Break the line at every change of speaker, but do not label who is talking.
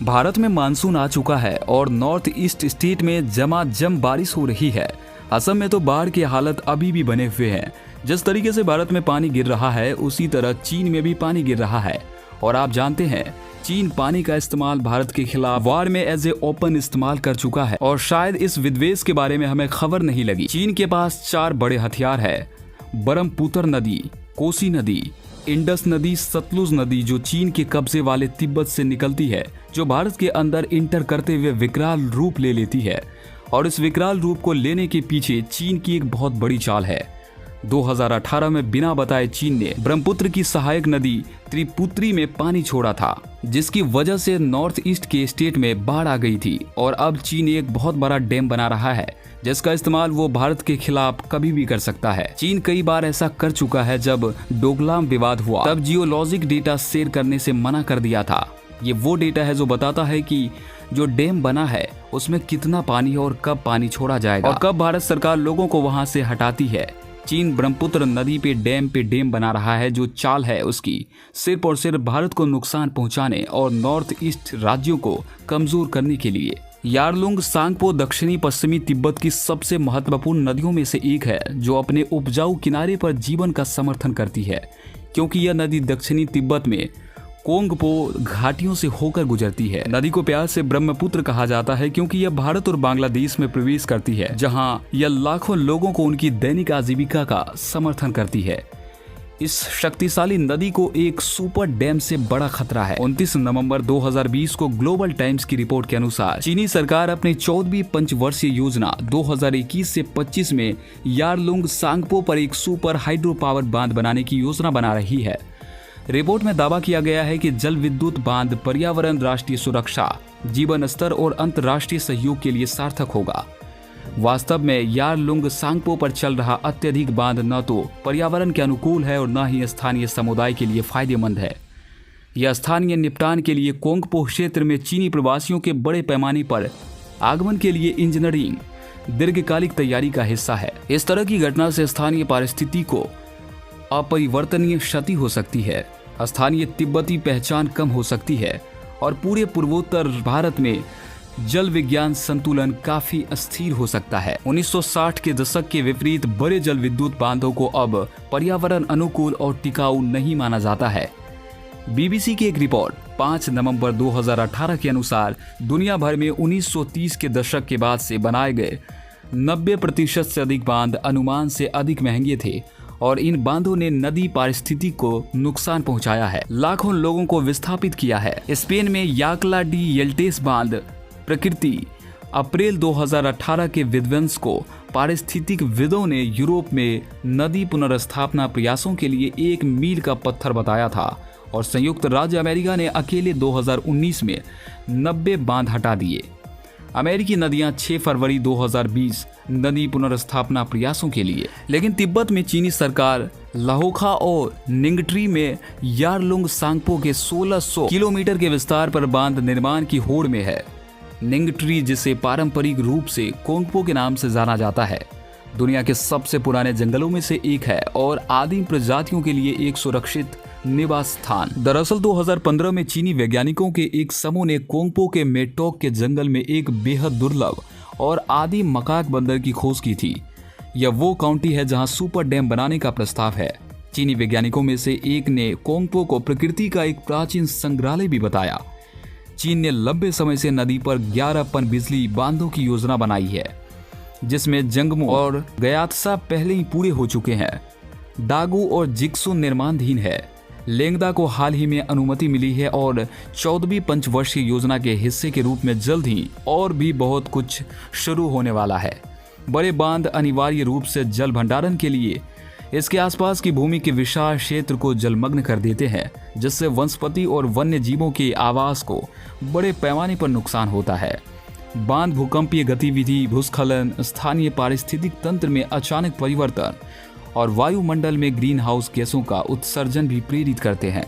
भारत में मानसून आ चुका है और नॉर्थ ईस्ट स्टेट में झमाझम बारिश हो रही है। असम में तो बाढ़ की हालत अभी भी बने हुए हैं। जिस तरीके से भारत में पानी गिर रहा है उसी तरह चीन में भी पानी गिर रहा है। और आप जानते हैं चीन पानी का इस्तेमाल भारत के खिलाफ वार में एज ए ओपन इस्तेमाल कर चुका है और शायद इस विद्वेष के बारे में हमें खबर नहीं लगी। चीन के पास 4 बड़े हथियार है, ब्रह्मपुत्र नदी, कोसी नदी, इंडस नदी, सतलुज नदी जो चीन के कब्जे वाले तिब्बत से निकलती है, जो भारत के अंदर इंटर करते हुए विकराल रूप ले लेती है। और इस विकराल रूप को लेने के पीछे चीन की एक बहुत बड़ी चाल है। 2018 में बिना बताए चीन ने ब्रह्मपुत्र की सहायक नदी त्रिपुत्री में पानी छोड़ा था, जिसकी वजह से नॉर्थ ईस्ट के स्टेट में बाढ़ आ गई थी। और अब चीन एक बहुत बड़ा डैम बना रहा है जिसका इस्तेमाल वो भारत के खिलाफ कभी भी कर सकता है। चीन कई बार ऐसा कर चुका है। जब डोकलाम विवाद हुआ तब जियोलॉजिक डेटा शेयर करने से मना कर दिया था। ये वो डेटा है जो बताता है कि जो डैम बना है उसमें कितना पानी और कब पानी छोड़ा जाएगा और कब भारत सरकार लोगों को वहां से हटाती है। चीन ब्रह्मपुत्र नदी पे डैम बना रहा है। जो चाल है उसकी सिर्फ और सिर्फ भारत को नुकसान पहुंचाने और नॉर्थ ईस्ट राज्यों को कमजोर करने के लिए। यारलुंग सांगपो दक्षिणी पश्चिमी तिब्बत की सबसे महत्वपूर्ण नदियों में से एक है जो अपने उपजाऊ किनारे पर जीवन का समर्थन करती है, क्योंकि यह नदी दक्षिणी तिब्बत में कोंगपो घाटियों से होकर गुजरती है। नदी को प्यार से ब्रह्मपुत्र कहा जाता है क्योंकि यह भारत और बांग्लादेश में प्रवेश करती है, जहां यह लाखों लोगों को उनकी दैनिक आजीविका का समर्थन करती है। इस शक्तिशाली नदी को एक सुपर डैम से बड़ा खतरा है। 29 नवंबर 2020 को ग्लोबल टाइम्स की रिपोर्ट के अनुसार चीनी सरकार अपनी 14वीं पंचवर्षीय योजना 2021 से 25 में यारलुंग सांगपो पर एक सुपर हाइड्रो पावर बांध बनाने की योजना बना रही है। रिपोर्ट में दावा किया गया है कि जल विद्युत बांध पर्यावरण, राष्ट्रीय सुरक्षा, जीवन स्तर और अंतर्राष्ट्रीय सहयोग के लिए सार्थक होगा। वास्तव में यारलुंग सांगपो पर चल रहा अत्यधिक बांध न तो पर्यावरण के अनुकूल है और न ही स्थानीय समुदाय के लिए फायदेमंद है। यह स्थानीय निपटान के लिए कोंगपो क्षेत्र में चीनी प्रवासियों के बड़े पैमाने पर आगमन के लिए इंजीनियरिंग दीर्घकालिक तैयारी का हिस्सा है। इस तरह की घटना से स्थानीय पारिस्थिति को अपरिवर्तनीय क्षति हो सकती है, स्थानीय तिब्बती पहचान कम हो सकती है और पूरे पूर्वोत्तर भारत में जल विज्ञान संतुलन काफी अस्थिर हो सकता है। 1960 के दशक के विपरीत बड़े जल विद्युत बांधों को अब पर्यावरण अनुकूल और टिकाऊ नहीं माना जाता है। बीबीसी की एक रिपोर्ट 5 नवंबर 2018 के अनुसार दुनिया भर में 1930 के दशक के बाद से बनाए गए 90% से अधिक बांध अनुमान से अधिक महंगे थे और इन बांधों ने नदी पारिस्थिति को नुकसान पहुंचाया है, लाखों लोगों को विस्थापित किया है। स्पेन में याकला डी येल्टेस बांध प्रकृति अप्रैल 2018 के विध्वंस को पारिस्थितिक विदों ने यूरोप में नदी पुनर्स्थापना प्रयासों के लिए एक मील का पत्थर बताया था और संयुक्त राज्य अमेरिका ने अकेले 2019 में 90 बांध हटा दिए। अमेरिकी नदियां 6 फरवरी 2020 नदी पुनर्स्थापना प्रयासों के लिए। लेकिन तिब्बत में चीनी सरकार लाहोखा और निंगट्री में यारलुंग सांगपो के 1600 किलोमीटर के विस्तार पर बांध निर्माण की होड़ में है। निंगट्री, जिसे पारंपरिक रूप से कोंगपो के नाम से जाना जाता है, दुनिया के सबसे पुराने जंगलों में से एक है और आदिम प्रजातियों के लिए एक सुरक्षित निवास स्थान। दरअसल 2015 में चीनी वैज्ञानिकों के एक समूह ने कोंगपो के मेटोक के जंगल में एक बेहद दुर्लभ और आदिम मकाक बंदर की खोज की थी। यह वो काउंटी है जहां सुपर डैम बनाने का प्रस्ताव है। चीनी वैज्ञानिकों में से एक ने कोंगपो को प्रकृति का एक प्राचीन संग्रहालय भी बताया। चीन ने लंबे समय से नदी पर 11 पन बिजली बांधों की योजना बनाई है, जिसमें जंगमो और गयात्सा पहले ही पूरे हो चुके हैं। डागू और जिक्सु निर्माणाधीन है। लेंगदा को हाल ही में अनुमति मिली है और 14वीं पंचवर्षीय योजना के हिस्से के रूप में जल्द ही और भी बहुत कुछ शुरू होने वाला है। बड़े बांध अनिवार्य रूप से जल भंडारण के लिए इसके आसपास की भूमि के विशाल क्षेत्र को जलमग्न कर देते हैं, जिससे वनस्पति और वन्य जीवों के आवास को बड़े पैमाने पर नुकसान होता है। बांध भूकंपीय गतिविधि, भूस्खलन, स्थानीय पारिस्थितिक तंत्र में अचानक परिवर्तन और वायुमंडल में ग्रीन हाउस गैसों का उत्सर्जन भी प्रेरित करते हैं।